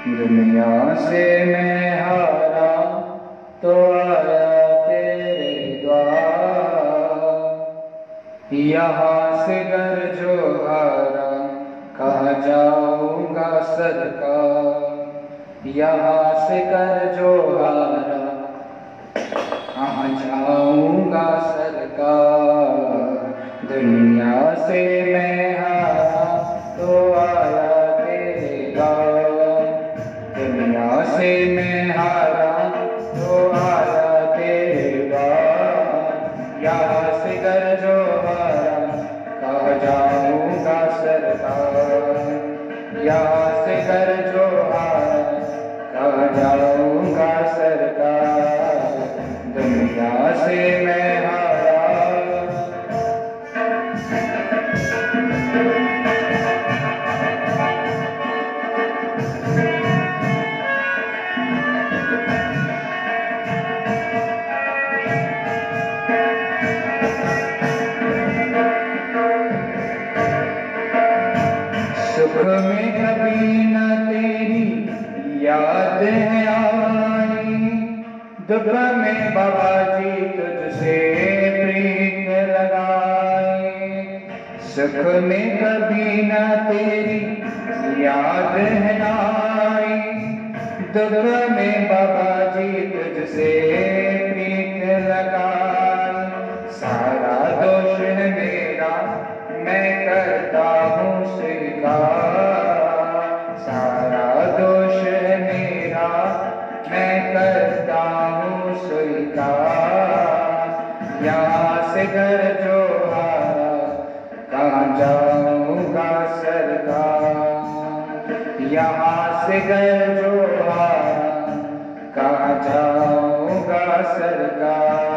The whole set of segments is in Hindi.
दुनिया से मैं हारा तो आया तेरे द्वार। यहाँ से घर जो हारा कहाँ जाऊंगा सरकार। यहाँ से घर जो हारा कहाँ जाऊंगा सरकार। दुनिया से मैं हारा तो आया तेरे द्वार। दुनिया से मैं हारा तो आया तेरे द्वार। यहाँ से घर जो हारा कहाँ जाऊंगा सरकार। यहाँ से घर जो हारा कहाँ जाऊंगा सरकार। दुनिया से मैं हारा। सुख में कभी न तेरी याद है आई। दुख में बाबा जी तुझसे प्रीत लगाए। सुख में कभी न तेरी याद है आई। दुख में बाबा जी तुझसे प्रीत लगाए। सारा दोष है मेरा मैं करता हूँ स्वीकार। सारा दोष है मेरा मैं करता हूँ स्वीकार। यहाँ से घर जो हारा कहाँ जाऊंगा सरकार। यहाँ से घर जो हारा कहाँ जाऊंगा सरकार।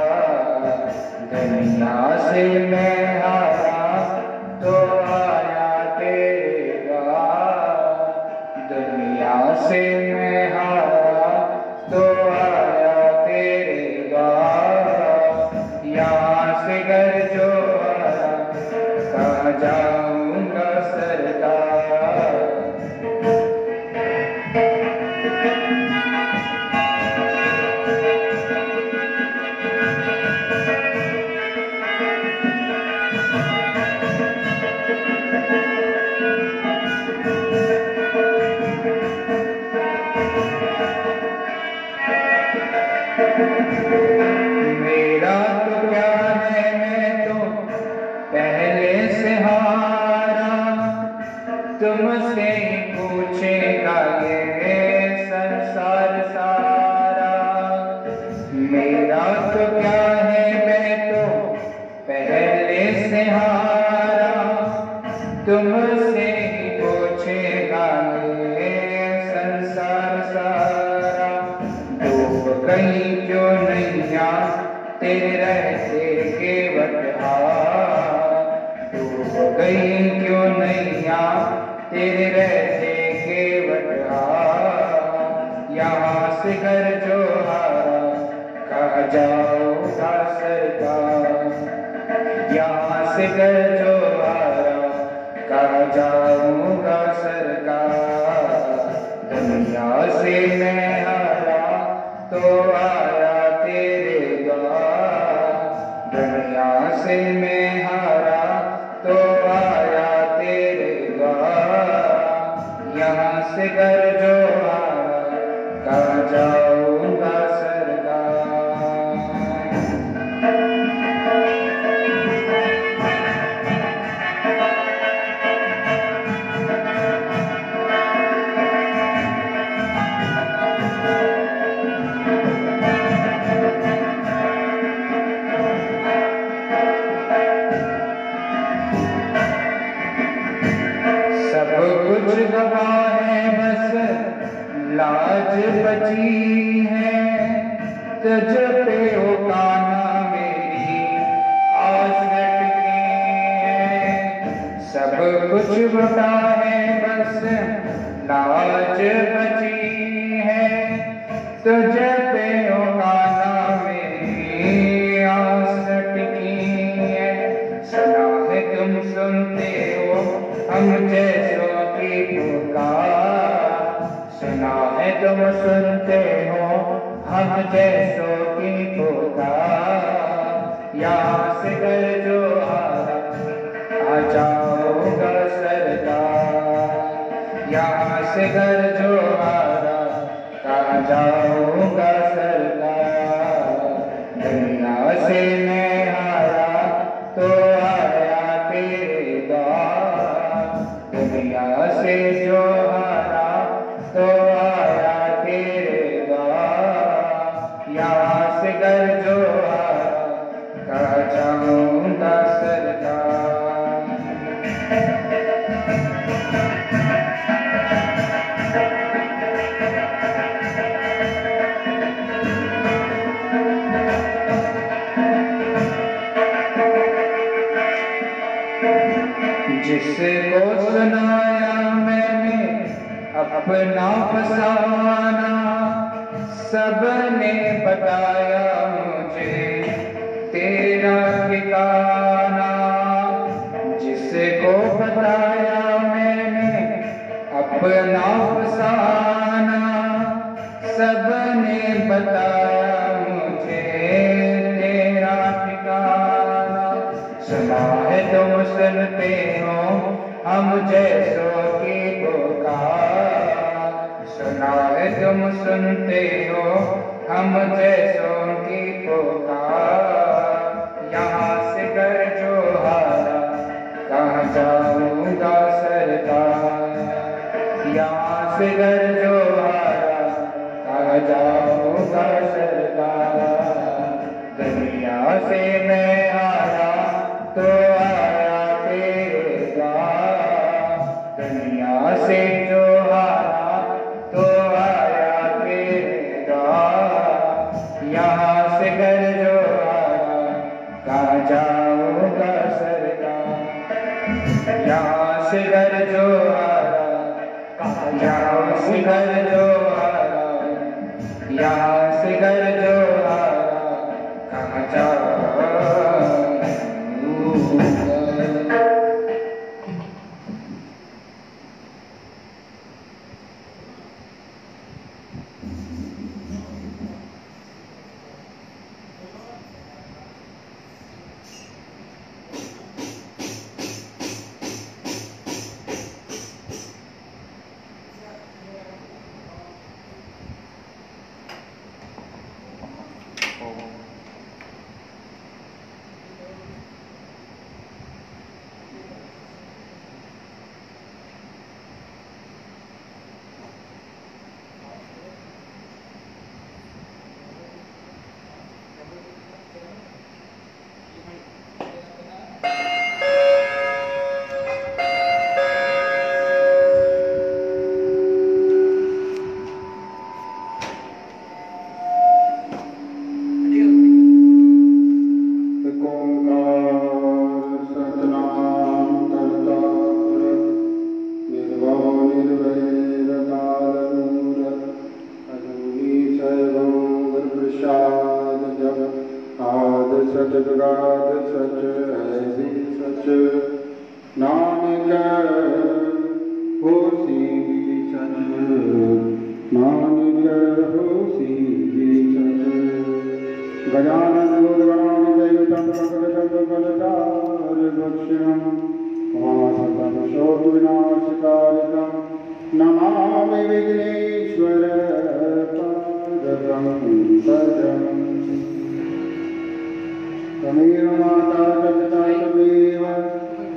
दुनिया से मैं हारा तो आया तेरे द्वार। दुनिया से मैं हारा तो आया तेरे द्वार। यहाँ से घर जो हारा कहाँ जाऊंगा सरकार। मेरा तो क्या है मैं तो पहले से हारा। तुमसे ही पूछेगा ये संसार सारा। मेरा तो क्या है मैं तो पहले से हारा। तुमसे ही पूछेगा ये संसार सारा। डूब गई क्यों नैया तेरे रहते केवट हार। डूब गई क्यों नैया तेरे रहते केवट हार। यहाँ से घर जो हारा कहाँ जाऊंगा सरकार। यहाँ से घर जो हारा कहाँ जाऊंगा सरकार। दुनिया से मैं हारा तो आया तेरे द्वार। दुनिया से मैं हारा तो आया तेरे द्वार। यहाँ से घर जो हारा कहाँ जाऊंगा सरकार। सब कुछ गवा है बस लाज बची है। तुझ पे ओ कान्हा मेरी आस लटकी है। सब कुछ बता है बस लाज बची है। तुझ पे ओ कान्हा मेरी आस लटकी है। सुना है तुम सुनते हो हम जैसों की पुकार। सुना है तुम सुनते हो हम जैसों की पुकार। यहाँ से घर जो आ जाऊंगा सरकार। यहाँ से घर जो आ जाऊंगा सरकार। दुनिया से मैं हारा तो आया तेरे द्वार। दुनिया से जो हारा तो आया तेरे द्वार। यहाँ से घर जो आया जाऊंगा सरकार। जिसको सुनाया मैंने अपना फसाना, सबने बताया मुझे तेरा ठिकाना। जिसको बताया मैंने अपना फसाना, सबने बताया मुझे तेरा ठिकाना। सुना है तुम सुनते हो हम जैसों की पुकार। सुना है तुम सुनते हो हम जैसों की पुकार। यहाँ से घर जो हारा कहाँ जाऊंगा सरकार। यहाँ से घर जो हारा कहाँ जाऊंगा सरकार। दुनिया से मैं हारा तो आया तेरे द्वार। दुनिया से जो हारा तो आया तेरे द्वार। यहाँ से घर जो आया कहाँ जाऊंगा सरकार। यहाँ से घर जो आया यहाँ से घर जो आया यहाँ से घर जो आया कहाँ जाऊंगा। तमेव माता पिता तमेव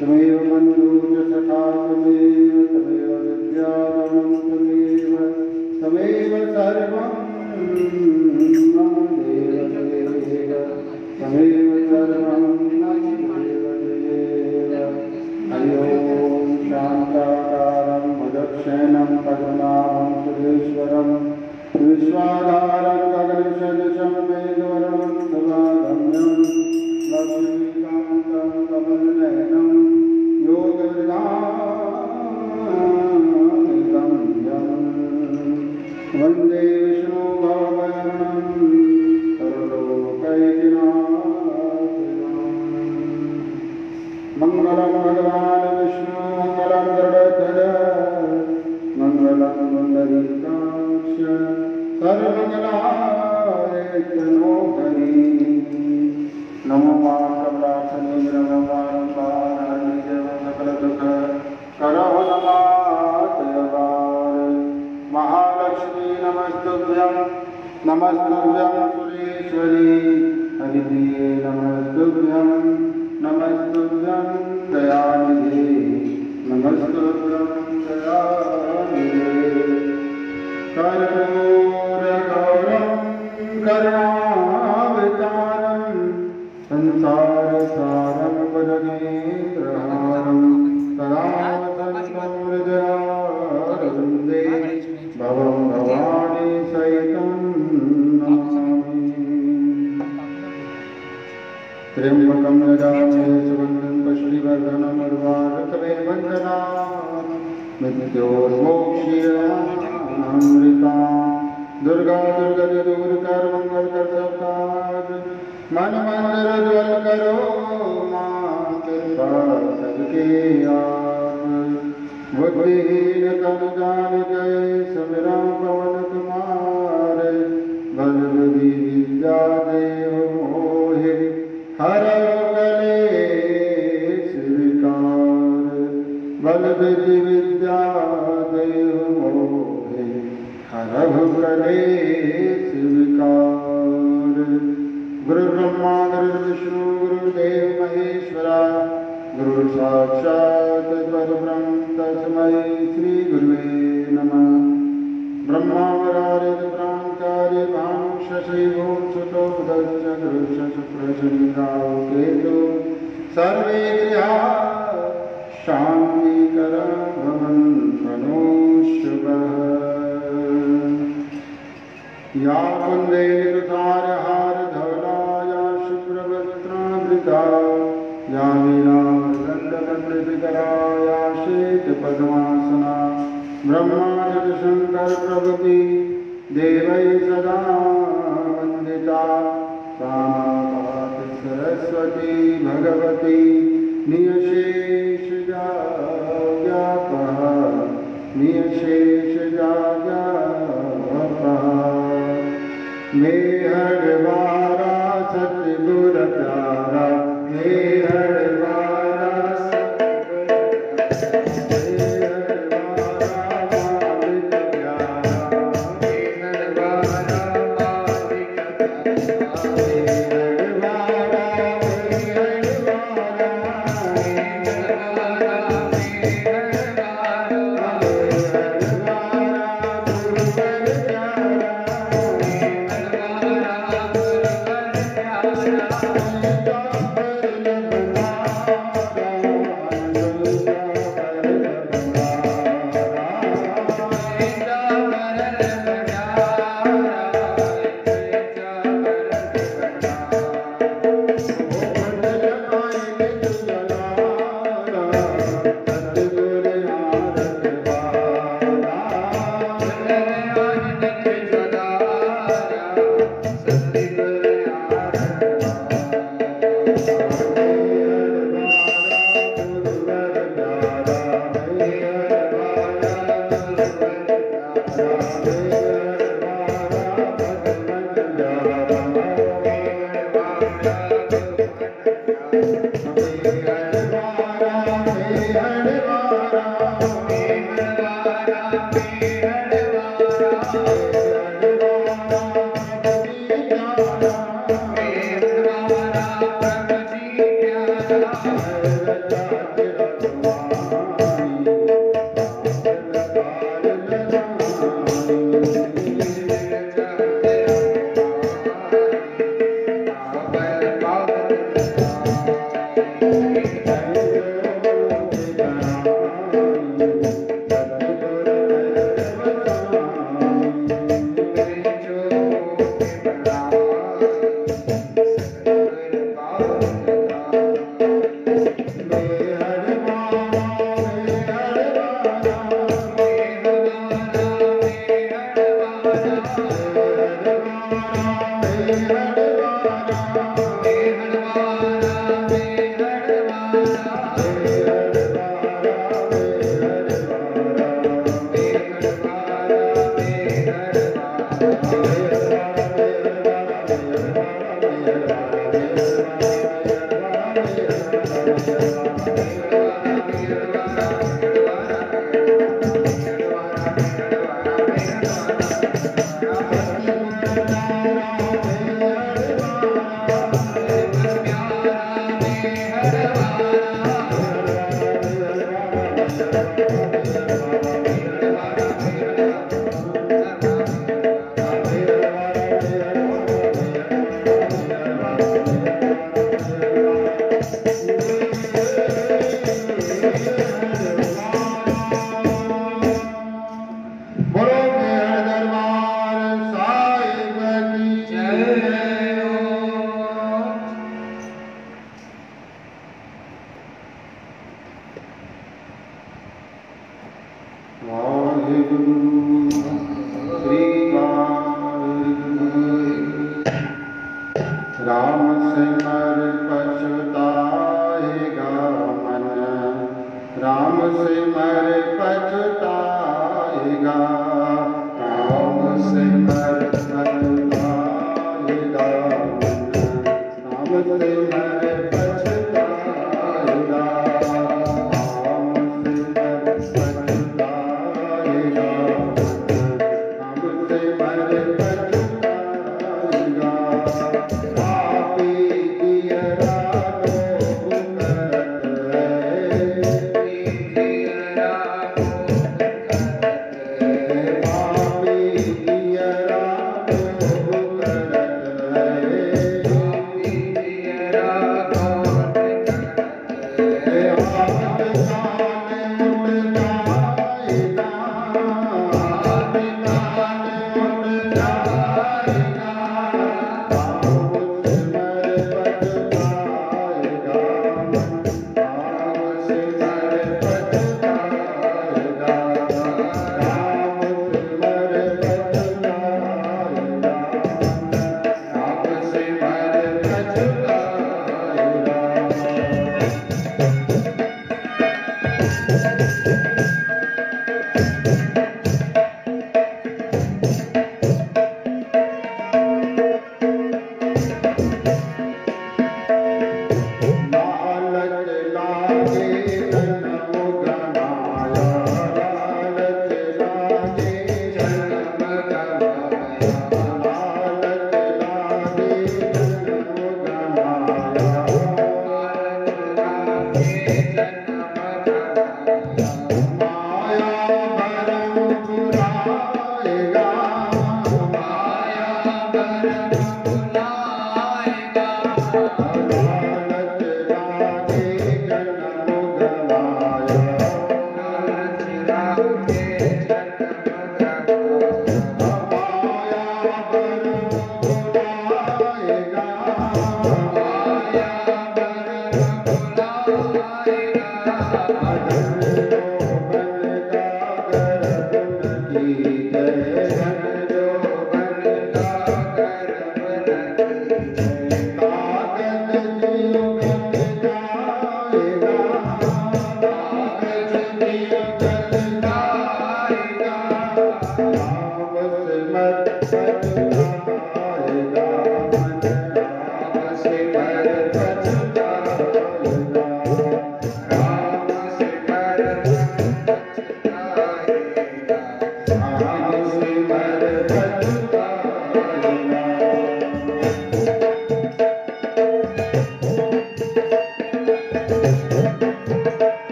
तमेव बन्धु च सखा तमेव तमेव विद्याधनं तमेव तमेव सर्वं देव तमेव सर्वं देव हरि ओं शान्ताकारं भुजक्षेणं पद्मनाभं सुरेश्वरं विश्वाधारं गगनसदृशं मेघवर्णं सदागम्यं लक्ष्मीकान्तं कमलनयनं योगविदानिगम्यं वन्दे विष्णुभवभयं सर्वलोकैकनाथं। मङ्गलं भगवान् विष्णु मङ्गलं गरुडध्वज मङ्गलं पुण्डरीकाक्ष सर्वमंगलाय तनो हरि। नमो मातव्रासने ब्रह्मवारंवार सकल दुख करो नमातयवार। महालक्ष्मी नमस्तुभ्यं नमस्तुभ्यं सुरेश्वरी हरिप्रिये नमस्तुभ्यं नमस्तुभ्यं दयानिधे नमस्तुभ्यं दयानिधे। कर्पूरगौरं करुणावतारं संसारसारं भुजगेन्द्रहारं सदा वसन्तं हृदयारविन्दे भवं भवानी सहितं नमामि। त्र्यम्बकं यजामहे सुगन्धिं पुष्टिवर्धनम् उर्वारुकमेव वन्दनात् मृत्योर्मोक्षीयमामृताम्। दुर्गा दुर्गति दूर कर मंगल कर सब काज। मन मंदिर ज्वल करो मां कृपा सबके आप। बुद्धिहीन तनु जान गए सुमिरा पवन कुमार। बल बुद्धि विद्या देव मोहि हरौ कलेश विकार। बल बुद्धि विद्या देव मोहि हरहु कलेश विकार। गुरु ब्रह्मा गुरु विष्णु गुरुदेव महेश्वरा। गुरु साक्षात् परब्रह्म तस्मै श्री गुरुवे नमः। ब्रह्मावरारित प्राणकार्य भां शशिभूषितो दश्च गृह्य शुक्रशनिराव केतु। सर्वे गृहाः शान्तिकरं भवन्तु शुभः। या वन्दे ऋतारहार धवला या शुभ्रवस्त्रावृता। या वीणादण्डदण्डितकरा या श्वेतपद्मासना। ब्रह्मादि शङ्कर प्रभृति देवै सदा वन्दिता। सा पाति सरस्वती भगवती नियशेषजाड्यापः नियशेषजाड्यापः। मेहरबारा सतगुर प्यारा मेहरबारा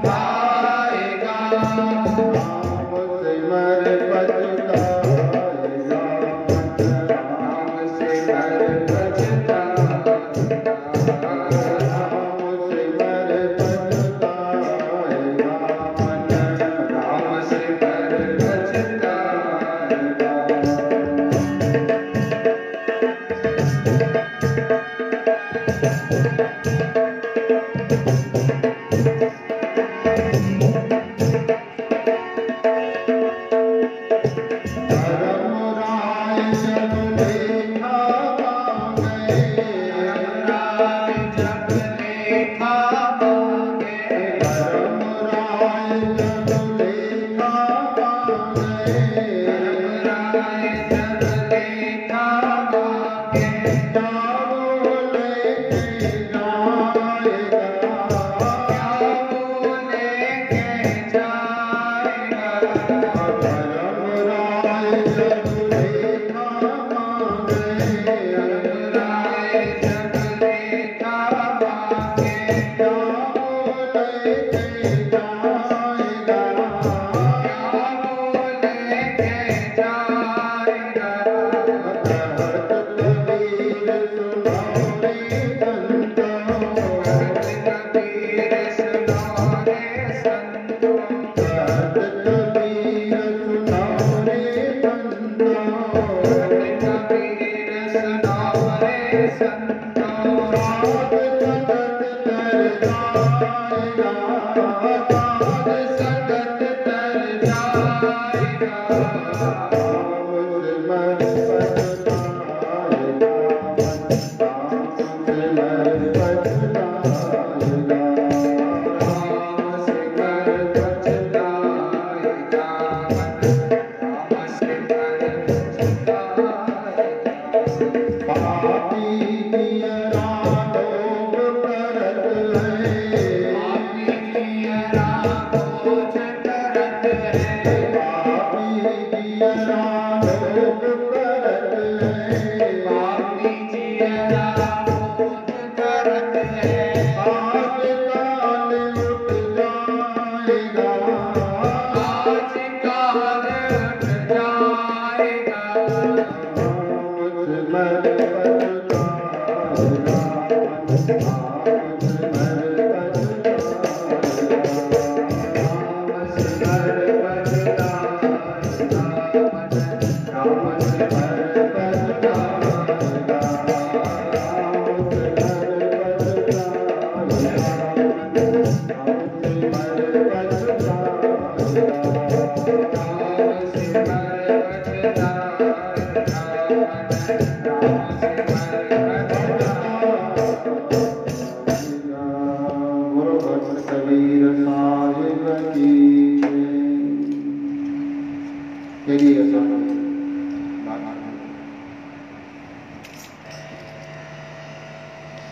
Bye.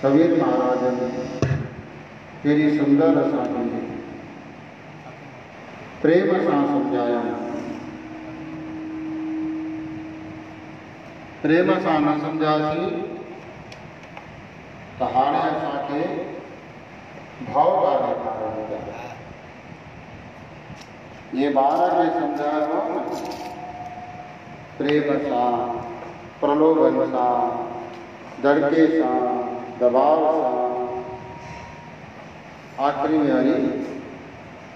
कबीर महाराज तेरी सुंदर असांखे प्रेम सां समझाया, प्रेम सां न समझासी तो हाणे असांखे भाव का ॾेखारियो। ये ॿार खे समझायो प्रेम सां, प्रलोभन सां, दड़के सां, दबाव सां, आखिरी में हरी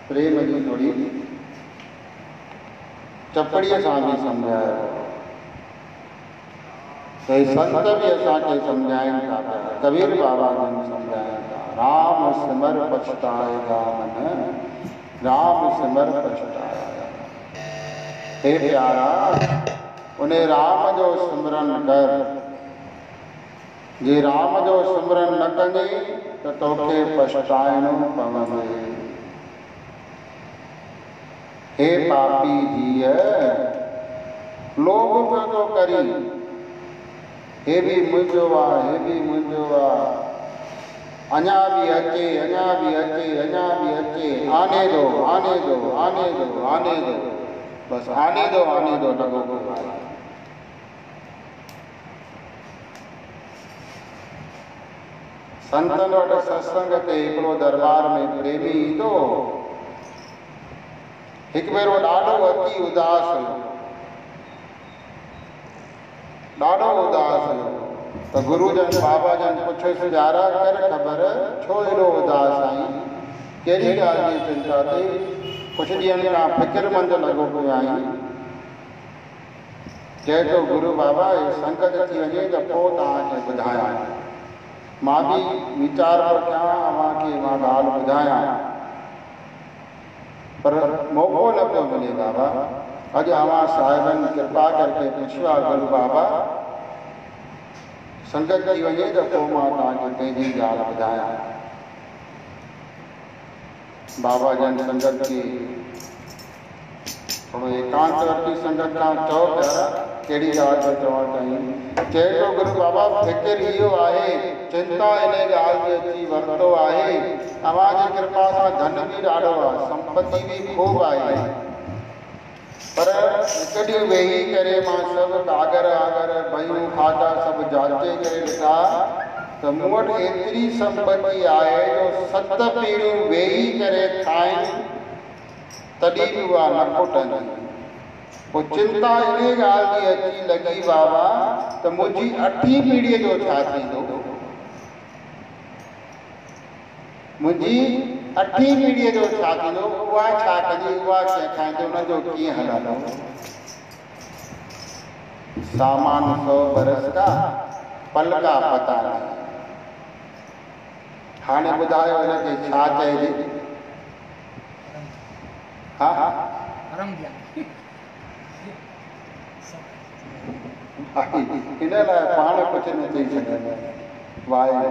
प्रेम जी थोड़ी चपड़ीअ सां बि सम्झायो। कई संत भी असांखे सम्झाइनि था पिया, कबीर बाबा जन सम्झाइनि था, राम सिमर पछताएगा मन, राम सिमर पछताएगा। हे प्यारा, उन्हें राम जो सिमरन कर, जे राम जो सिमरन न कंदी तो तोखे पछताइणो पवंदे। हे पापी जीअ, लोभ पियो तो करी, हे भी मुंहिंजो आ, हे भी मुंहिंजो आ, अञा भी अचे, अञा भी अचे, अञा भी अचे, आने दो, आने दो, आने दो, आने दो, बस आने दो लॻो पियो आहे। संतन वटि सत्संग ते हिकिड़ो दरबार में प्रेमी ईंदो, हिकु भेरो ॾाढो अति उदास हुयो, ॾाढो उदास हुयो। तो गुरुजन बाबा जन पुछियोसि, यारा कर ख़बर छो एॾो उदास आहीं, कहिड़ी ॻाल्हि जी चिंता थी, कुझु ॾींहंनि खां फ़िक्रमंद लॻो पियो आहीं। चए तो गुरु बाबा संगत थी वञे त पोइ तव्हांखे ॿुधायां। मां भी विचार कयां, अव्हांखे मां ॻाल्हि ॿुधायां, पर मौक़ो न पियो मिले बाबा। अॼु अव्हां साहिबनि कृपा करके पुछियो आहे गुरु बाबा, संगत थी वञे त पोइ मां तव्हांखे पंहिंजी ॻाल्हि ॿुधायां। बाबा जन संगत खे थोड़ो एकांत वठी संगत खां चओ पिया, कहिड़ी ॻाल्हि जो चवणु चाहीं। चए तो गुरु बाबा फिकिर इहो आहे, चिंता इन ॻाल्हि जो अची वरितो आहे, तव्हांजी कृपा सां धन भी ॾाढो आहे, संपत्ति भी खूब आहे, पर हिकु ॾींहुं वेही करे मां सभु कागर आगर बयूं खाता सभु जांचे करे ॾिठा त तो मूं वटि एतिरी संपत्ति आहे जो 7 पीढ़ियूं वेही करे खाइनि तॾहिं बि उहा न खुटंदी। पोइ चिंता इन ॻाल्हि जी अची लॻी बाबा त मुंहिंजी 8हीं पीढ़ीअ जो छा थींदो, मुंहिंजी 8हीं पीढ़ीअ जो छा थींदो, उहा छा कंदी, उहा कीअं खाईंदी, उनजो कीअं हलंदो। सामान 100 बरस का पल का पता नहीं। हाणे ॿुधायो हिनखे छा चइजे। हा हिन लाइ पाण कुझु न चई सघंदा। वाहे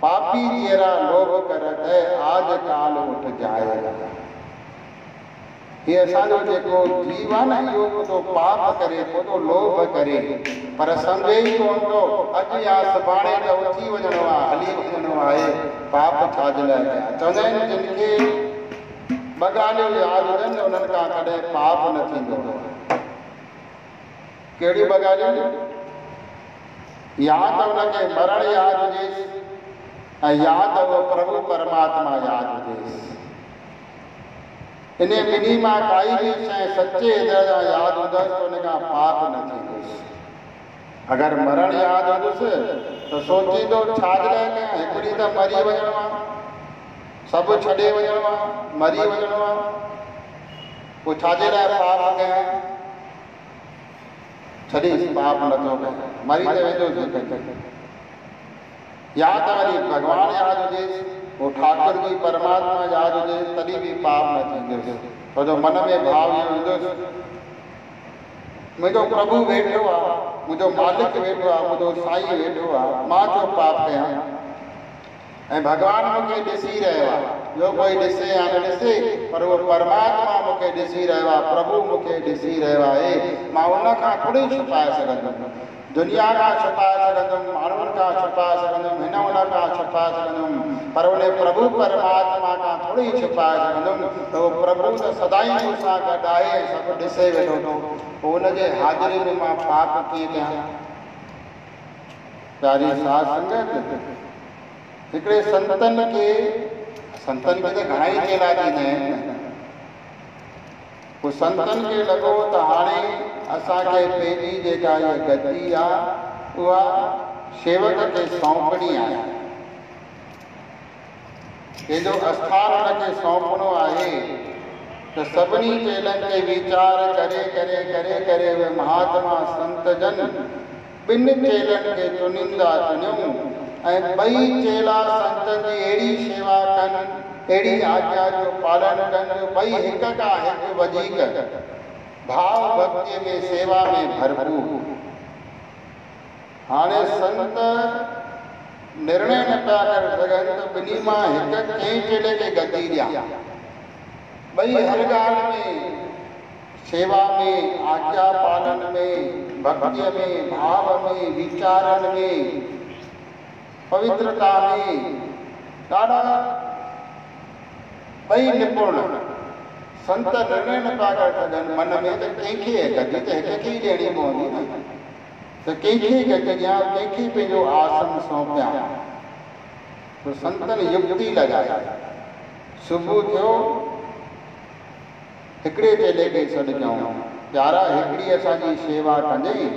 पापी जहिड़ा लोभ करत आज काल उठ जाएगा। ये असांजो जेको जीव आहे न, इहो तो पाप करे तो लोभ करे, पर सम्झे ई कोन थो अॼु या सुभाणे त उथी वञणो आहे, हली वञणो आहे। पाप छाजे लाइ कया? चवंदा आहिनि जिनखे ॿ ॻाल्हियूं यादि हुजनि उन्हनि खां कॾहिं पाप न थींदो। कहिड़ियूं ॿ ॻाल्हियूं? या त हुनखे मरण यादि हुजेसि ऐं या त उहो प्रभु परमात्मा यादि हुजेसि। इन ॿिन्ही मां काई बि शइ सचे हृदय सां यादि हूंदसि त हुन खां पाप न थींदुसि। अगरि मरण यादि हूंदुसि त सोचींदो छाजे लाइ कयां, हिकिड़ी त मरी वञणो आहे, सभु छॾे वञणो आहे, मरी वञणो आहे, पोइ छाजे लाइ पाप कयां। छॾीसि, पाप नथो कयां, मरी त वेंदो। या त वरी भॻवानु यादि हुजेसि, वो ठाकुर जी परमात्मा यादि हुजेसि, तॾहिं बि पाप न थींदुसि। छो जो मन में भाव इहो ईंदुसि मुंहिंजो प्रभु वेठो आहे, मुंहिंजो मालिक वेठो आहे, मुंहिंजो साईं वेठो आहे, मां छो पाप कयां। ऐं भॻवानु मूंखे ॾिसी रहियो आहे, ॿियो कोई ॾिसे या न ॾिसे, पर उहो परमात्मा मूंखे ॾिसी रहियो आहे, प्रभु मूंखे ॾिसी रहियो आहे। मां उन खां थोरी छुपाए सघंदुमि, दुनिया खां छुपाए सघंदुमि, माण्हुनि खां छुपाए सघंदुमि, हिन उन खां छुपाए सघंदुमि, पर उन प्रभु परमात्मा खां थोरी छुपाए सघंदुमि। त उहो प्रभु त सदाई मूंसां गॾु आहे, सभु ॾिसे वेठो थो, पोइ उनजे हाज़िरी में मां पाप कीअं कयां। प्यारी साध संगत, हिकिड़े संतनि खे त घणा ई चेला थींदा आहिनि। पोइ संतनि खे लॻो त हाणे असांखे पंहिंजी जेका इहा गद्दी आहे उहा सेवक खे सौंपणी आहे, पंहिंजो आस्थान हुनखे सौंपणो आहे। त सभिनी चेलनि खे वीचार करे करे करे करे उहे महात्मा संत जन 2 चेलनि खे चुनिंदा चुनियूं ऐं 2 चेला संत जी अहिड़ी शेवा कनि, अहिड़ी आज्ञा जो पालन कनि, 2 हिक खां हिकु वधीक भाव भक्ति में सेवा में भरपूर। हाणे संत निर्णय न पिया करे सघनि त 2 मां हिक कंहिं चेले खे गद्दी ॾियां। 2 हर ॻाल्हि में, सेवा में, आज्ञा पालन में, भक्तिअ में, भाव में, विचारन में, पवित्रता में ॾाढा 2 निपुण। संत निर्णय न पिया करे सघनि मन में त कंहिंखे गद्दी त हिक खे ई ॾियणी पवंदी न, त कंहिंखे गद्दी ॾियां, कंहिंखे पंहिंजो आसन सौंपियां। तो संतनि युक्ति लॻाई। सुबुह थियो, हिकिड़े चेले खे सॾु कयूं, प्यारा हिकिड़ी असांजी शेवा कंदई।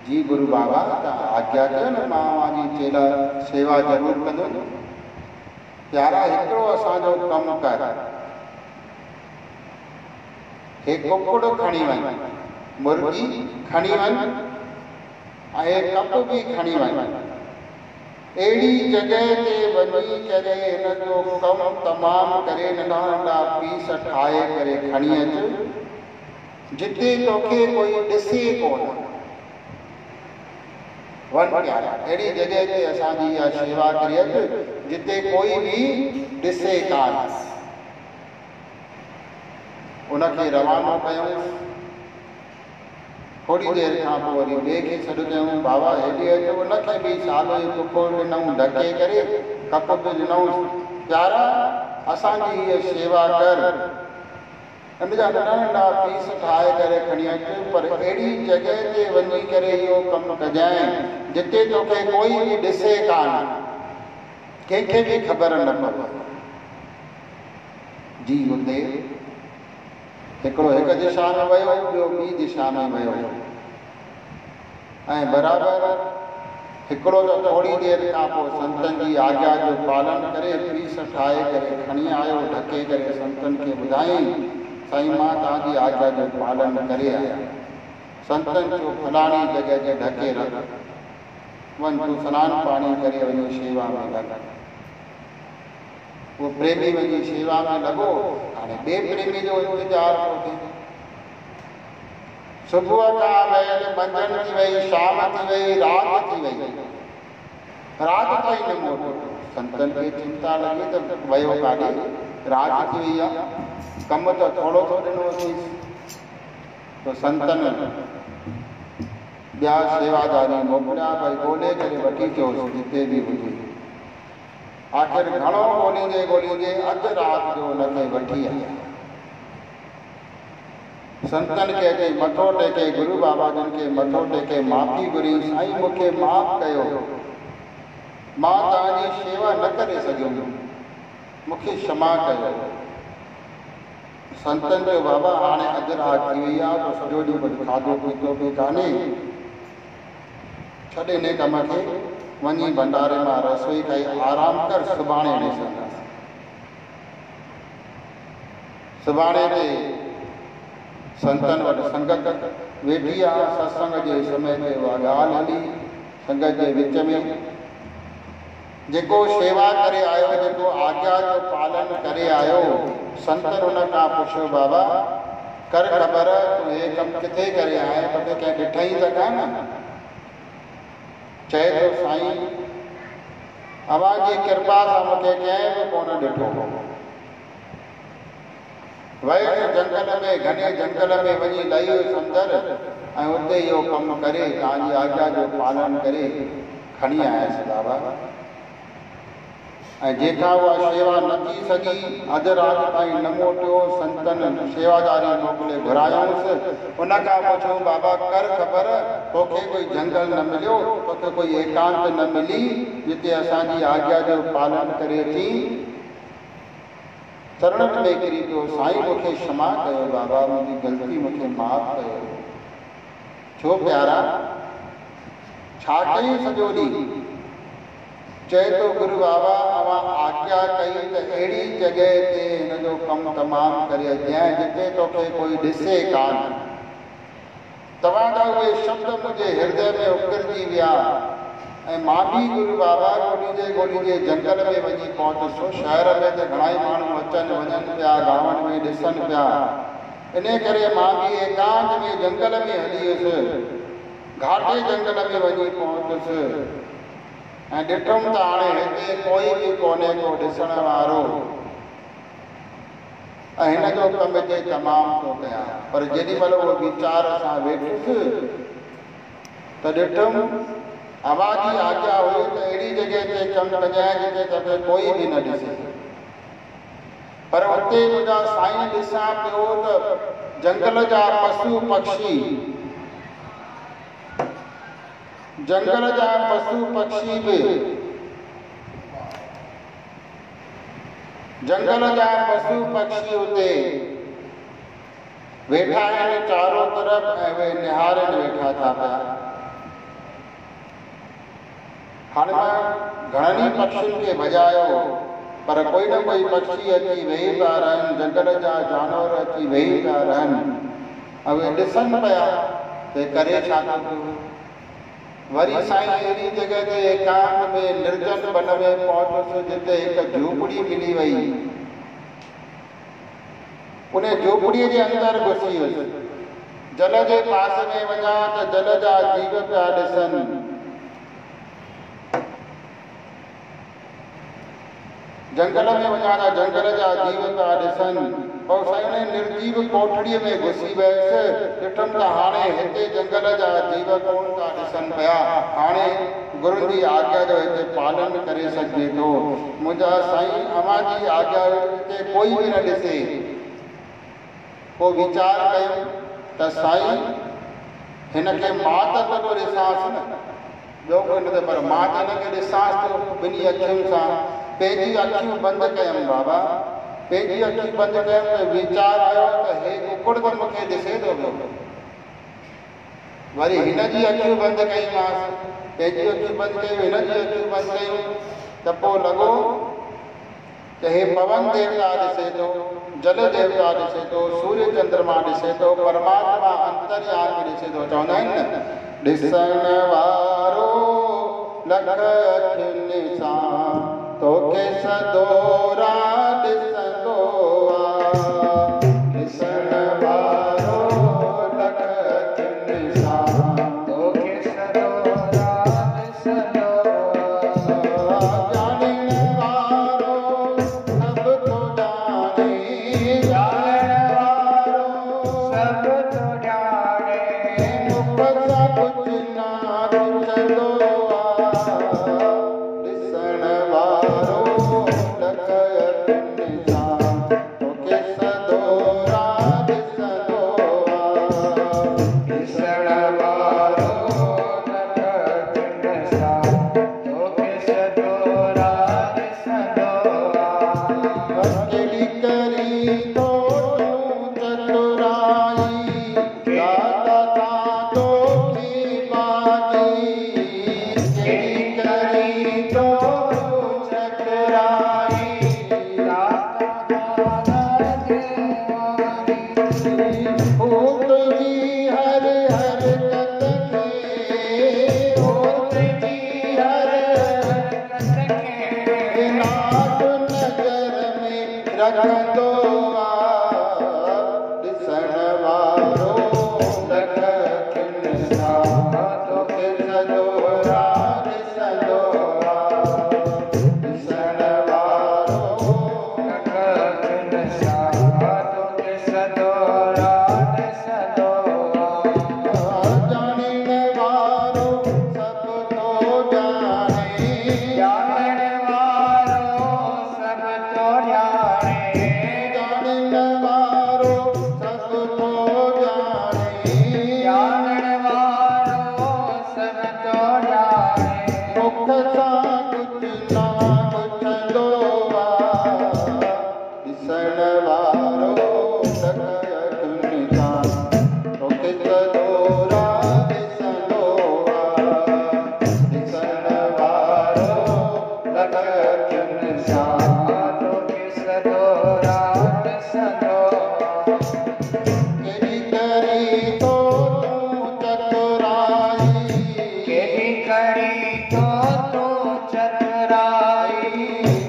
जी गुरु बाबा, तव्हां आज्ञा कयो न, मां जी चेला सेवा ज़रूरु कंदुमि। प्यारा हिकिड़ो असांजो कमु कर, हे कुकुड़ खणी वञ, मुर्गी खणी वञ ऐं कप बि खणी वञ। अहिड़ी जॻह ते वञी करे हिन जो कमु तमामु करे नंढा नंढा पीस ठाहे करे खणी अच, जिते तोखे कोई ॾिसे कोन। वञ प्यारा, अहिड़ी जॻह ते असांजी इहा शेवा करी अच जिते कोई बि ॾिसे कान। उनखे रवानो कयूं। थोड़ी देर खां पोइ वरी ॿिए खे सॾु कयूं, बाबा हेॾे अचो। उनखे बि साॻियो ई कुकुड़ ॾिनऊं, ढके करे कप बि ॾिनऊं। प्यारा असांजी हीअ शेवा कर इन जा नंढा नंढा पीस ठाहे करे खणी अच, पर अहिड़ी जॻह ते वञी करे इहो कमु कजांइ जिते तोखे कोई बि ॾिसे कान, कंहिंखे बि ख़बर न पवे। जी हुते हिकिड़ो हिकु दिशा में वियो, ॿियो ॿी दिशा में वियो, ऐं बराबरि हिकिड़ो त थोरी देरि खां पोइ संतनि जी आज्ञा जो पालन करे पीस ठाहे करे खणी आयो, ढके करे संतनि खे ॿुधाई, साईं मां तव्हांजी आज्ञा जो पालन करे आया। संतनि जो फलाणी जॻह ते ढके रख, वञ तूं सनानु पाणी करे वञो शेवा में लॻ। वो प्रेमी वञी शेवा में लॻो, हाणे ॿिए प्रेमी जो इंतज़ार थो थिए। सुबुह खां वयल मंझंदि थी वई, शाम थी वई, राति थी वई, राति ताईं न मोटो। संतनि खे चिंता लॻी त वियो काॾे, राति थी वई आहे, कमु त थोरो थो ॾिनो अथईं। तो संतनि ॿिया शेवादारी मोकिलिया, भई ॻोल्हे करे वठी अचोसि जिते बि हुजे। आख़िर घणो ॻोल्हींदे ॻोल्हींदे अधु राति जो हुनखे वठी आया। संतनि खे अची मथो टेके, गुरू बाबा जन खे मथो टेके माफ़ी घुरी, साईं मूंखे माफ़ कयो, मां तव्हांजी शेवा न करे सघियुमि, मूंखे क्षमा कयो। संतनि जो बाबा हाणे अधु राति थी वई आहे, तो सॼो ॾींहुं कुझु खाधो पीतो बि कान्हे, छॾ हिन कम खे, वञी भंडारे मां रसोई खाई आराम कर, सुभाणे ॾिसंदासीं। सुभाणे ते संतनि वटि संगत वेठी आहे, सत्संग जे समय ते उहा ॻाल्हि हली। संगत जे विच में जेको शेवा करे आयो, जेको आज्ञा जो पालन करे आयो, संतनि हुन खां पुछियो, बाबा कर ख़बर तूं हे कमु किथे करे आयो, तोखे कंहिं ॾिठई त कान? चए थो साईं अव्हांजी कृपा सां मूंखे कंहिं बि कोन ॾिठो। वयुसि जंगल में, घने जंगल में वञी लही वियुसि अंदरि, ऐं उते इहो कमु करे तव्हांजी आज्ञा जो पालन करे खणी आयसि बाबा। ऐं जेका उहा शेवा न थी सघी, अधु राति ताईं न मोटियो, संतनि शेवादारी मोकिले घुरायूंसि। उन खां पुछूं, बाबा कर ख़बर तोखे कोई जंगल न मिलियो, तोखे कोई एकांत न मिली जिते असांजी आज्ञा जो पालन करे थी? चरणनि में किरी पियो, साईं मूंखे क्षमा कयो बाबा, मुंहिंजी ग़लती मूंखे माफ़ कयो। छो प्यारा, छा कई सॼो ॾींहुं? चए तो गुरु बाबा अवां आज्ञा कई त अहिड़ी जॻह ते हिन जो कमु तमामु करे जंहिं जिते तोखे कोई ॾिसे कान। तव्हांजा उहे शब्द मुंहिंजे हृदय में उकिरजी विया, ऐं मां बि गुरु बाबा ॻोल्हींदे ॻोल्हींदे जंगल में वञी पहुतुसि। शहर में त घणाई माण्हू अचनि वञनि पिया, गांवनि में ॾिसनि पिया, इन करे मां बि एकांत में जंगल में हली वियुसि, घाटे जंगल में वञी पहुतुसि, ऐं ॾिठुमि त हाणे हिते कोई बि कोन्हे को ॾिसण वारो, ऐं हिन जो कमु हिते तमामु थो कयां। पर जेॾी महिल उहो वीचार सां वेठुसि त ॾिठुमि अवांजी आज्ञा हुई त अहिड़ी जॻह ते कमु कजांइ जिते तोखे कोई बि न ॾिसे। पर उते मुंहिंजा साईं ॾिसां पियो त जंगल जा पशु पक्षी, जंगल जा पशु पक्षी बि, जंगल जा पशु पक्षी उते वेठा आहिनि चारों तरफ़, ऐं उहे निहारनि वेठा था पिया। हाणे मां घणनि ई पक्षियुनि खे भॼायो, पर कोई न कोई पक्षी अची वेही पिया रहनि, जंगल जा जानवर अची वेही पिया रहनि, ऐं उहे ॾिसनि पिया त करे छा थो पियो। वरी साईं अहिड़ी जॻह ते एकांत में निर्जन वन में पहुतुसि जिते हिकु झूपड़ी मिली वई। उन झूपड़ीअ जे अंदरि घुसी वियुसि। जल जे पास में वञा त जल जा जीव पिया ॾिसनि, जंगल में वञा त जंगल जा जीव पिया ॾिसनि। और साईं निर्जीव कोठड़ीअ में घुसी वियसि, ॾिठुमि त हाणे हिते जंगल जा जीव कोन था ॾिसनि पिया, हाणे गुरुनि जी आज्ञा जो हिते पालन करे सघिजे थो। मुंहिंजा साईं अवांजी आज्ञा हिते कोई बि न ॾिसे, पोइ वीचार कयो त साईं हिनखे मां त लॻो ॾिसांसि न, ॿियो कोई न त पर मां त हिनखे ॾिसांसि थो ॿिन्ही अखियुनि सां। पंहिंजी अखियूं बंदि कयमि बाबा, पंहिंजी अखियूं बंदि कयमि त वीचार आयो त हे कुकुड़ त मूंखे ॾिसे थो पियो। वरी हिन जी अखियूं बंदि कईमांसि, पंहिंजी अखियूं बंदि कयूं, हिन जी अखियूं बंदि कयूं त पोइ लॻो त हे पवन देवता ॾिसे थो, जल देवता ॾिसे थो, सूर्य चंद्रमा ॾिसे थो, परमात्मा अंतर्यामी ॾिसे थो। चवंदा आहिनि न ॾिसण वारो लख अखियुनि सां तोखे सदोरा ॾिसंदो आहे। ॾिसण वारो लख अखियुनि सां तोखे सदोरा ॾिसंदो आहे। ॼाणण वारो सभ थो ॼाणे, ॼाणण वारो सभ थो ॼाणे, मुख सां कुझु न पुछंदो आहे। ॾिसण वारो लख अखियुनि सां तोखे सदोरा ॾिसंदो आहे। ॾिसण वारो लख अखियुनि सां तोखे सदोरा ॾिसंदो आहे। केॾी करी तो तूं चतुराई, दाता सां तोखी बाजी। केॾी करी तो तूं चतुराई, दाता सां देवानी। हो तुझी हर हरकत खे, हो तुझी हर हरकत खे नाथ नज़र में रखंदो आहे। ॾिसण वारो लख अखियुनि सां तोखे सदोरा ॾिसंदो आहे। ॾिसण वारो लख अखियुनि सां तोखे सदोरा ॾिसंदो आहे। ॼाणण वारो सभ थो ॼाणे, ॼाणण वारो सभ थो ॼाणे, ॼाणण वारो सभ थो ॼाणे, ॼाणण वारो सभ थो ॼाणे, मुख सां कुझु न पुछंदो आहे। ॾिसण वारो लख अखियुनि सां तोखे सदोरा ॾिसंदो आहे। ॾिसण वारो लख अखियुनि सां तोखे सदोरा ॾिसंदो आहे। केॾी करी तो तूं चतुराई, केॾी करी तो तूं चतुराई,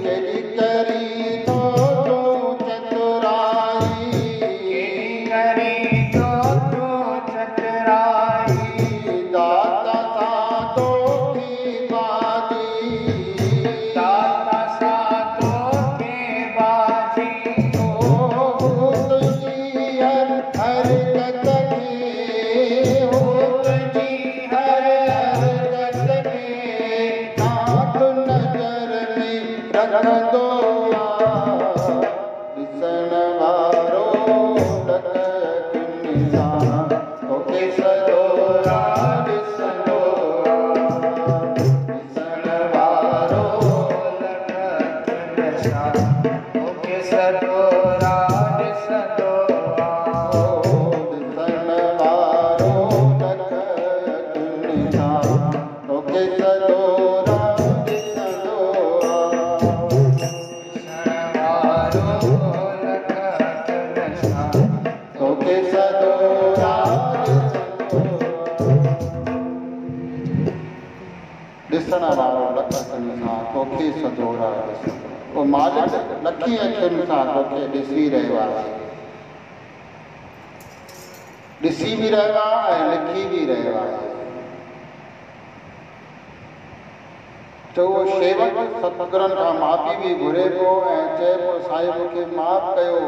केॾी करी तो तूं चतुराई, केॾी करी तो तूं चतुराई। दाता सां तोखी बाजी, दाता सां तोखे बाजी। हो तुझी हर हरकत खे, हो तुझी हर हरकत खे नाथ नज़र में रखंदो आहे। ॾिसण वारो लख अखियुनि सां तोखे सदोरा ॾिसंदो आहे। ॾिसण वारो लख अखियुनि सां तोखे सदोरा ॾिसंदो आहे। ॾिसण वारो लख अखियुनि सां तोखे सदोरा ॾिसंदो आहे। ॾिसण वारो लख अखियुनि सां तोखे सदोरा ॾिसंदो आहे। ॾिसण वारो लख अखियुनि सां तोखे सदोरा ॾिसंदो। पोइ मालिक लखी अखियुनि सां तोखे ॾिसी रहियो आहे, ॾिसी बि रहियो आहे ऐं लिखी बि रहियो आहे। तो उहो शेवक सतगुरनि खां माफ़ी बि घुरे पियो ऐं चए पियो साईं मूंखे माफ़ कयो,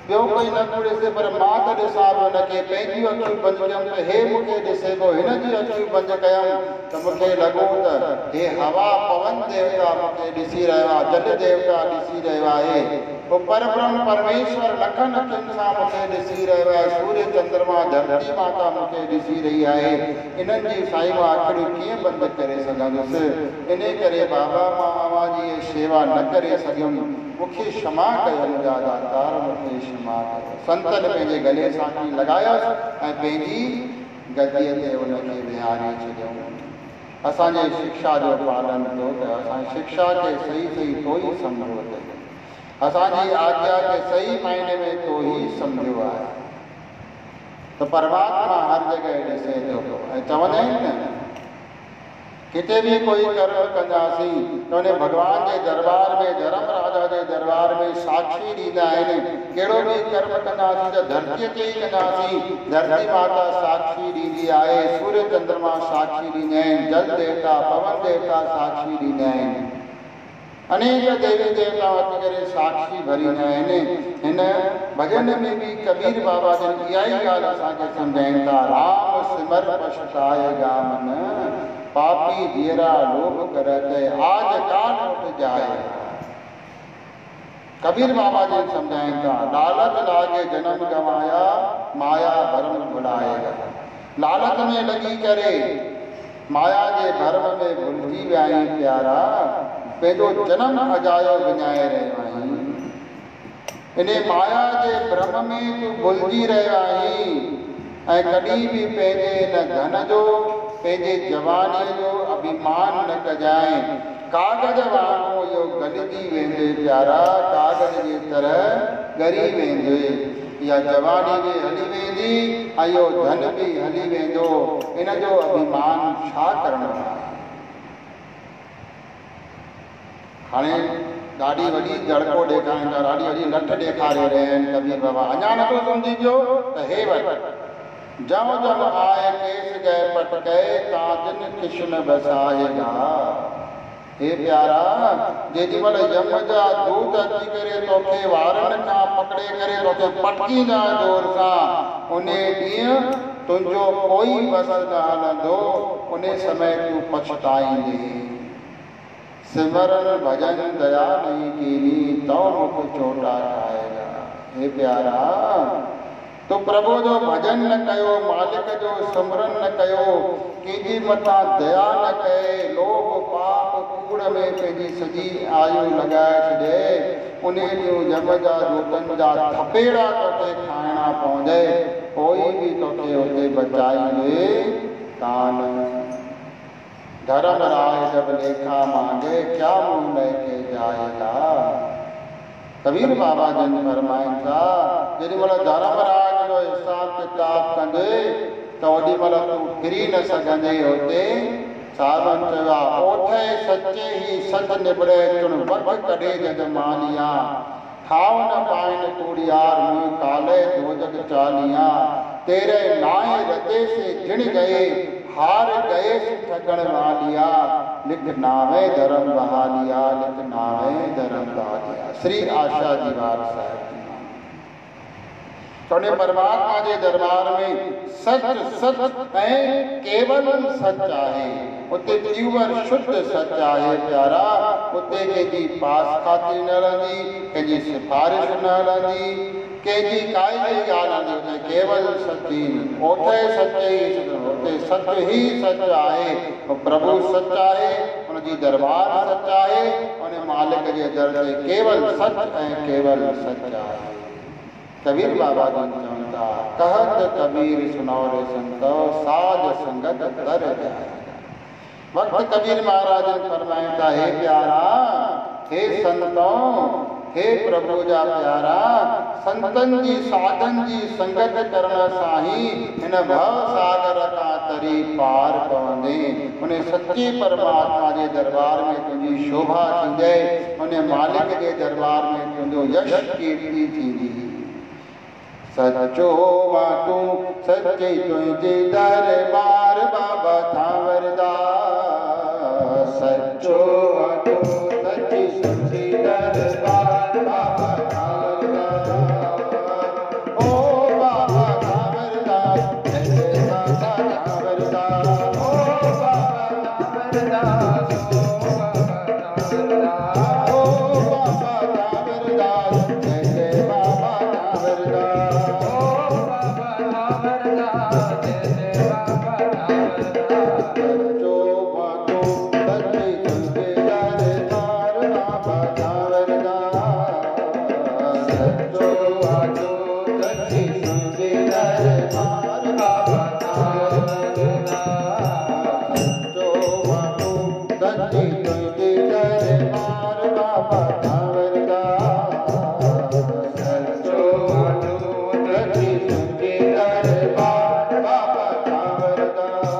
ॿियो कोई न पियो ॾिसे पर मां त ॾिसां पियो हिनखे। पंहिंजी अखियूं बंदि कयमि त हे मूंखे ॾिसे पियो, हिन जी अखियूं बंदि कयमि त मूंखे लॻो त हे हवा पवन देवता मूंखे ॾिसी रहियो आहे, जल देवता ॾिसी रहियो आहे। वो परब्रह्म परमेश्वर लखन अखियुनि सां मूंखे ॾिसी रहियो आहे। सूर्य चंद्रमा धरती माता मूंखे ॾिसी रही आहे। इन्हनि जी साईं मां अखियूं कीअं बंदि करे सघंदुसि? इन करे बाबा मां अव्हां जी शेवा न करे सघियुमि, मूंखे क्षमा कयो मुंहिंजा दातार, मूंखे क्षमा कयो। संतनि पंहिंजे गले सां लॻायोसि ऐं पंहिंजी गदीअ ते उनखे विहारे छॾियऊं। असांजे शिक्षा जो पालन कयो त असांजी शिक्षा खे सही सही तो ई सम्झो अथई, असांजी आज्ञा खे सही मायने में तो ई सम्झो आहे। त परमात्मा हर जॻह ॾिसे थो ऐं चवंदा आहिनि न, किथे भी कोई कर्म कंदासीं त उन भगवान के दरबार में, धर्म राजा के दरबार में साक्षी ॾींदा आहिनि। कहिड़ो बि कर्म कंदासीं त धरतीअ ते ई कंदासीं, धरती माता साक्षी ॾींदी आहे, सूर्य चंद्रमा साक्षी ॾींदा आहिनि, जल देवता पवन देवता साक्षी ॾींदा आहिनि, अनेक देवी देवता अची करे साक्षी भरींदा आहिनि। हिन भजन में भी कबीर बाबा जन इहा ई ॻाल्हि असांखे सम्झाइनि था, राम सिमर पछताएगा मन, पापी धीरा लोभ करत आज काल उठ जाए। कबीर बाबा जी समझाइनि था, लालच लागे जन्म गवाया, माया भरम भुलाएगा। लालच में लगी करे माया के भरम में भुलजी विया आहिनि प्यारा, पंहिंजो जन्म अजायो विञाए रहियो आहीं। इन माया के भ्रम में तूं भुलजी रहियो आहीं ऐं कॾहिं बि पंहिंजे न धन जो, पंहिंजे जवानी जो अभिमान न कजाएं। कागज वांगुरु इहो गलिजी वेंदे प्यारा, कागज जी तरह ॻरी वेंदे। इहा जवानी भी हली वेंदी ऐं इहो धन भी हली वेंदो। इन जो अभिमान छा करणो आहे? हाणे ॾाढी वॾी जड़को ॾेखारनि था, ॾाढी वॾी लठ ॾेखारे रहिया आहिनि कबीर बाबा। अञा नथो सम्झिजो त हे वटि जम जम आए केस गए पटके, ताजन किशन बसाएगा। हे प्यारा, जेॾी महिल यम जा दूत अची करे तोखे वारनि खां पकड़े करे तोखे पटकींदा जोर सां, उन ॾींहुं तुंहिंजो कोई बस न हलंदो, उन समय तूं पछताईंदे। सिमरन भजन दया नहीं कीनी, तो मुख चोटा खाएगा। हे प्यारा, तो प्रभु जो भजन न कयो, मालिक जो सिमरन न कयो, कंहिंजी मथां दया न कए, लोभ पाप कूड़ में पंहिंजी सॼी आयु लॻाए छॾे, उन ॾींहुं जम जा दूतनि जा थपेड़ा तोखे खाइणा पवंदे, कोई भी तोखे उते बचाईंदे कान। धर्म राय जब लेखा मांगे, क्या मुंह लेके जाएगा। कबीर बाबा जन फरमाइनि था, जेॾी महिल धर्मराज जो हिसाब किताब कंदे त ओॾी महिल तूं फिरी न सघंदे हुते। साधन चयो आहे, ओठे सचे ही सच निबड़े, चुन वक़्त कढे जजमानिया, खाओ न पाइन कूड़ियार मुँह काले दोजग चालिया, तेरे नाए रते से गिण गए, हार गए ठगण वालिया, लिख नावे धर्म बहालिया, लिख नावे धर्म बहालिया। श्री आशा जी वार साहिब जी थोड़े परमात्मा के दरबार में सच सच ऐं केवल सच आहे। उते प्यूर शुद्ध सच आहे प्यारा। उते कंहिंजी पास खाती न रहंदी, कंहिंजी सिफारिश न हलंदी, कंहिंजी काई बि ॻाल्हि न हलंदी। केवल सची, ओठे सचे ई उते सच ही सच आहे। प्रभु सच आहे, उनजी दरबार सच आहे, उन मालिक जे दर ते केवल सच ऐं केवल सच आहे। कबीर बाबा जी चवनि था, कहत कबीर सुनौरे संतो, साज संगत दर जाए। वक्त कबीर महाराज ने फरमाया था, हे प्यारा, हे संतों, हे प्रभु जा प्यारा, संतन जी साधन जी संगत करण सां ही इन भव सागर का तरी पार पवंदे। उन सच्चे परमात्मा जे दरबार में तुंहिंजी शोभा थींदे, उन मालिक जे दरबार में तुंहिंजो यश कीर्ति थींदी। सचो मातू सच्चे तुझे दरबार बाबा थावरदास। सचो मातू सच्ची सुची दरबार बाबा थावरदास। ओ बाबा थावरदास, जय बाबा थावरदास, ओ बाबा थावरदास, ओ बाबा थावरदास, ओ बाबा थावरदास। दरबार बाबा थावरदास जो वाटो सच्ची तुझे दरबार बाबा थावरदास जो वाटो सच्ची तुझे दरबार बाबा थावरदास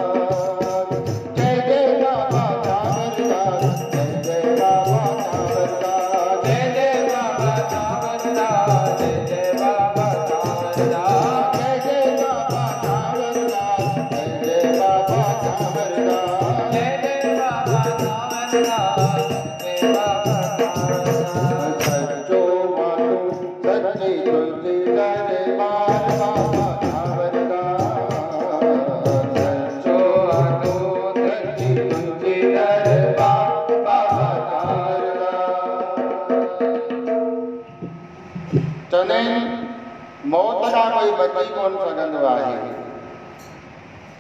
जय जय बाबा थावरदास जय जय बाबा थावरदास जय जय बाबा थावरदास जय जय बाबा थावरदास जय जय बाबा थावरदास जय जय बाबा थावरदास जय जय बाबा थावरदास जय बाबा थावरदास सच्चो वाटो सच्ची तुझे दरबार बाबा थावरदास सच्चो वाटो सच्ची तुझे दरबार बाबा थावरदास चने मौत का कोई बची कोन सघंदो आहे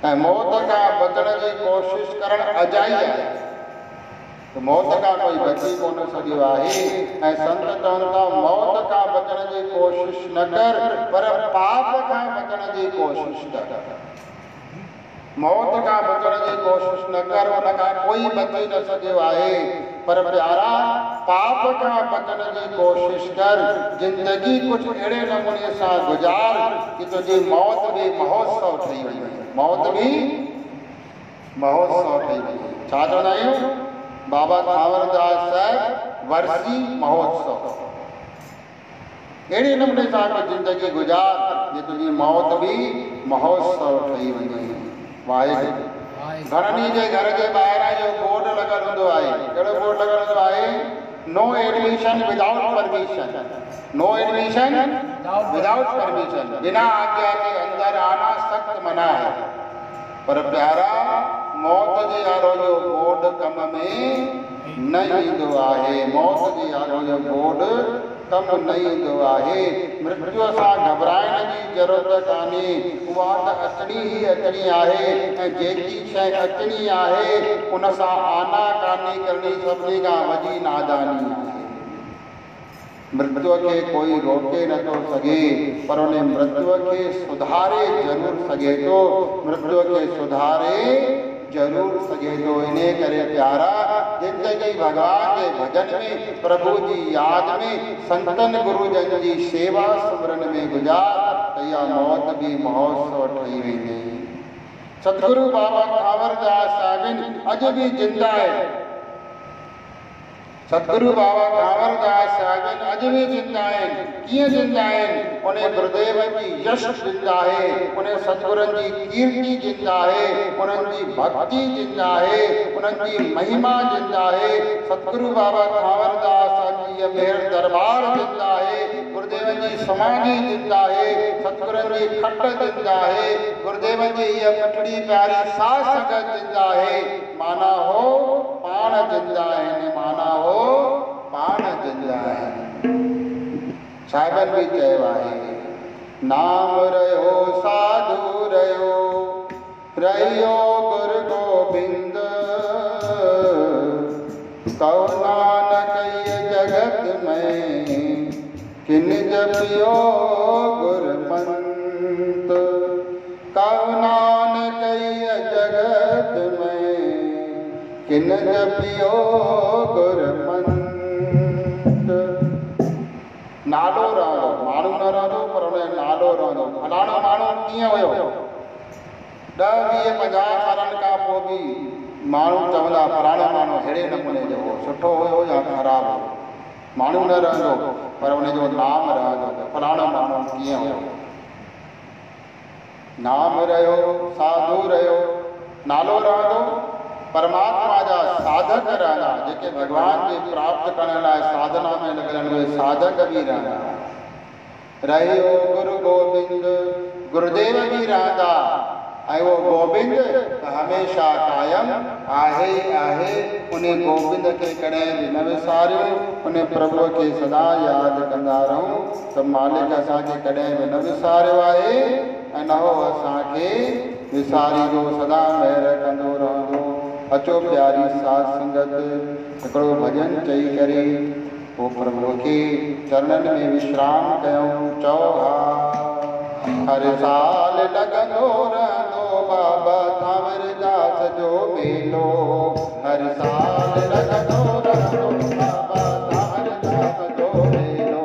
ऐं मौत खां बचण जी कोशिश करण अजाई आहे तो मौत खां कोई बची कोन सघियो आहे ऐं संत चवनि था मौत खां बचण जी कोशिश न कर पर पाप खां बचण जी कोशिश कर मौत खां बचण जी कोशिश न कर उन खां कोई बची न सघियो आहे पर प्यारा पाप खां बचण जी कोशिश कर जिंदगी कुछ अहिड़े नमूने सां गुजार कि तुंहिंजी मौत बि महोत्सव ठही वञे मौत बि महोत्सव ठही वञे छा चवंदा आहियूं बाबा थावरदास साहिब वर्सी महोत्सव अहिड़े नमूने सां जिंदगी गुजार कि तुंहिंजी मौत बि महोत्सव ठही वञे वाहेगुरु घणनि जे घर जे ॿाहिरां जो बोर्ड लॻल हूंदो आहे कहिड़ो बोर्ड लॻल हूंदो आहे no admission without permission no admission without permission बिना आज्ञा के अंदर आना सख्त मना है पर प्यारा मौत जे यारो जो बोर्ड कम में न ईंदो आहे मौत जे यारो जो बोर्ड कम न ईंदो आहे मृत्यु सां घबराइण जी ज़रूरत कान्हे उहा त अचणी ई अचणी आहे ऐं जेकी शइ अचणी आहे उन सां आनाकानी करणी सभिनी खां वॾी नादानी आहे मृत्यु खे कोई रोके नथो सघे पर उन मृत्यु खे सुधारे ज़रूर सघे थो मृत्यु खे सुधारे जरूर सघे थो इन करे प्यारा जिंदगी भगवान के भजन में प्रभु जी याद में संतन गुरुजन जी सेवा सिमरन में गुजार त इहा मौत भी महोत्सव ठही वेंदी सतगुरु बाबा थावरदास साहिब अज भी जिंदा है सतगुरु बाबा थावरदास साहिब अज भी जिंदा है कीअं जिंदा आहिनि उन गुरुदेव जी यश जिंदा है उन सतगुरनि जी कीर्ति जिंदा है उन्हनि जी भक्ति जिंदा है उन्हनि जी महिमा जिंदा है सतगुरु बाबा थावरदास जी मेहर दरबार जिंदा है गुरुदेव जी समाधि जिंदा है सतगुरनि जी खट जिंदा है गुरुदेव जी ये पटड़ी प्यारी साथ संगत जिंदा है माना हो पाण जिंदा है माना हो पाण जिंदा है साहिबन भी चयो आहे नाम रहियो साधु रहियो रहियो गुरु गोबिंद कहो नानक ये जगत में किन जपियो गुरमंत कहो नानक ये जगत में किन जपियो गुरमंत नालो रहंदो माण्हू न रहंदो पर उन नालो रहंदो फलाणो माण्हू कीअं हुयो 10, 20, 50 सालनि खां पोइ बि माण्हू चवंदा फलाणो माण्हू अहिड़े नमूने जो हो सुठो हुयो या ख़राबु हो माण्हू न रहंदो पर उनजो नाम रहंदो फलाणो माण्हू कीअं हुयो नाम रहियो साधु रहियो नालो रहंदो परमात्मा जा साधक रहंदा जेके भगवान के प्राप्त करण लाइ साधना में लॻल उहे साधक भी रहंदा रहियो गुरु गोबिंद गुरुदेव भी रहंदा ऐं वो गोबिंद हमेशा कायम आहे आहे उन गोबिंद के कॾहिं बि न विसारियो उन प्रभु के सदा यादि कंदा रहूं त मालिक असांखे कॾहिं बि न विसारियो आहे ऐं न हो असांखे विसारींदो सदा महिर कंदो रहंदो अचो प्यारी साध संगत हिकिड़ो भजन चई करे पोइ प्रभु के चरणनि में विश्राम कयूं चओ हा हर साल लगनो रहनो बाबा थावर दास जो मेलो हर साल लगनो रहनो बाबा थावर दास जो मेलो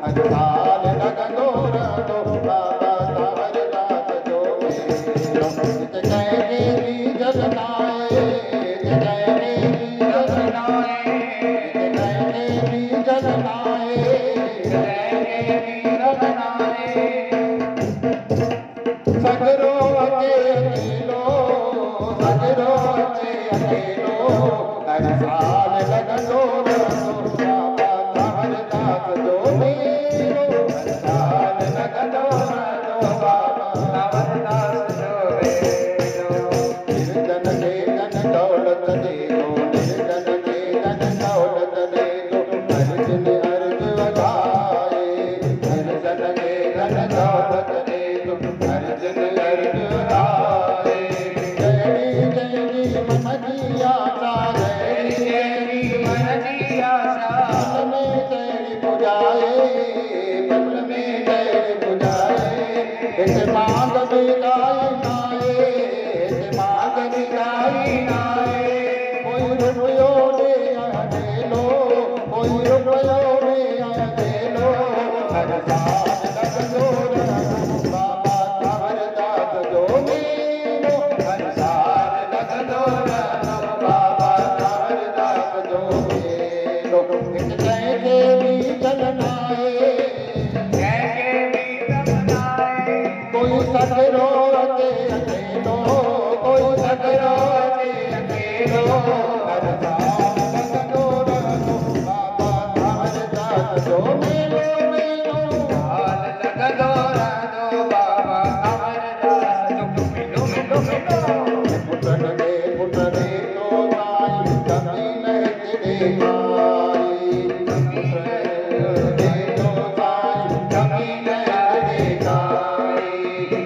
हर साल लगनो रहनो बाबा थावर दास जो मेलो जय भी जगनाए जय भी जगनाए जय भी जगनाए जय भी जगनाए सगरो अकेलो सगरो अकेलो हर साल लगनो रहनो बाबा थावर दास जो मेलो हर साल लगनो रहनो बाबा थावर दास जो मेलो निर्जन के धन दौलत दे दो निर्जन के धन दौलत दे दो अर्जुन अर्ज वधाए निर्जन के धन दौलत दे दो अर्जुन अर्ज वधाए जय जय मन की आशा जय जय मन की आशा मन में जय बुझाए मन में जय बुझाए इस मांग बिगाई नाए इस मांग बिगाई नाए कोई रुपयो दे लो कोई रुपयो दे लो हर साल लगनो रहनो बाबा थावर दास जो मेलो हर साल लगनो रहनो बाबा थावर दास जो मेलो एक जय देवी जगनाए कोई सगरो अकेलो कोई सगरो अकेलो हर साल लगनो रहनो बाबा थावर दास जो मेलो मेलो साल लगनो रहनो बाबा थावर दास जो मेलो मेलो मेलो पुटन दे तो साई कभी नहीं दे माई दे तो साई कभी नहीं दे गाई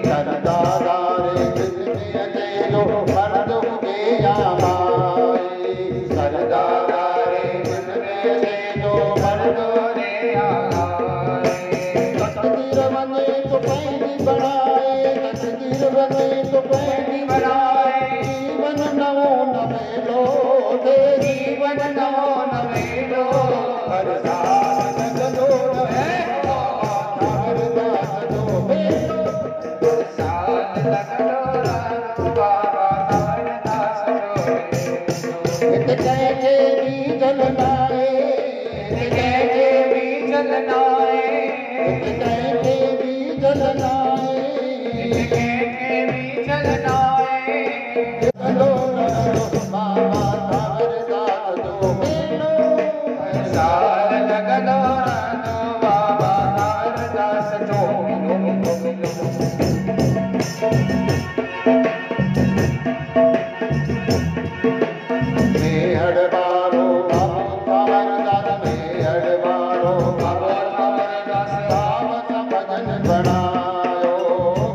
सरदारे कितने अकेलो मर्द के आमाई सरदारे कितने अकेलो मर्द रे आमाई तकदीर बने तो पैनी बनाए तकदीर बने तो पैनी बनाए जीवन नवो नवेलो दे जीवन नवो नवेलो हर साल लगनो रहनो थावर दास जो मेलो साल लगनो रहनो बाबा थावर दास जो मेलो एक जय देवी जगनाए एक जय देवी जगनाए एक जय देवी जगनाए एक जय देवी जगनाए लगनो रहनो बाबा थावर दास जो मेलो हर साल लगनो रहनो बाबा थावर दास जो मेलो मेहड़बारो बाबू थावर दास मेहड़बारो बाबू थावर दास भावत भजन बनायो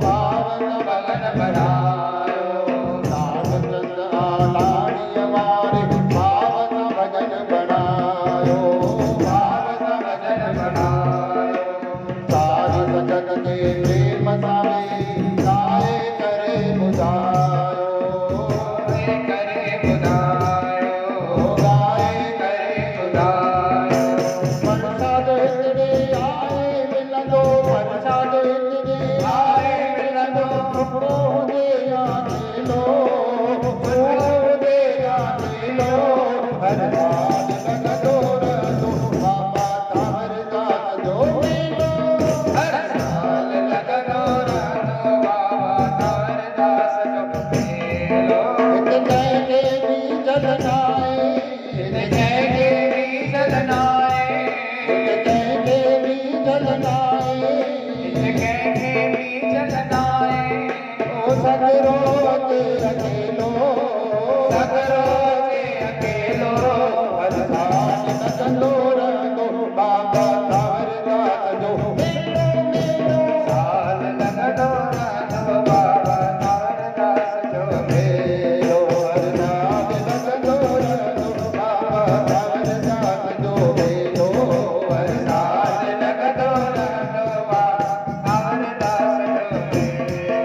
भावत भजन बनायो रामचंद्र आलाड़िय वारे भावत भजन बनायो भावत भजन बनायो सारी जगत के प्रेम सामे गाए करे बुझायो करे बुझायो गाए करे बुझायो प्रसाद इतने आए मिलनो प्रसाद इतने आए मिलनो टुकड़ो दे आने लो हर साल लगनो रहनो बाबा थावर दास जो मेलो हर साल लगनो रहनो बाबा थावर दास जो मेलो एक जय देवी जगनाए एक जय देवी जगनाए एक जय देवी जगनाए एक जय देवी जगनाए ओ सगरो अकेलो सगरो अकेलो हर साल लगनो रहनो बाबा थावर दास जो मेलो मेलो साल लगनो रहनो बाबा थावर दास जो मेलो हर साल लगनो रहनो बाबा थावर दास जो मेलो हर साल लगनो रहनो बाबा थावर दास जो मेलो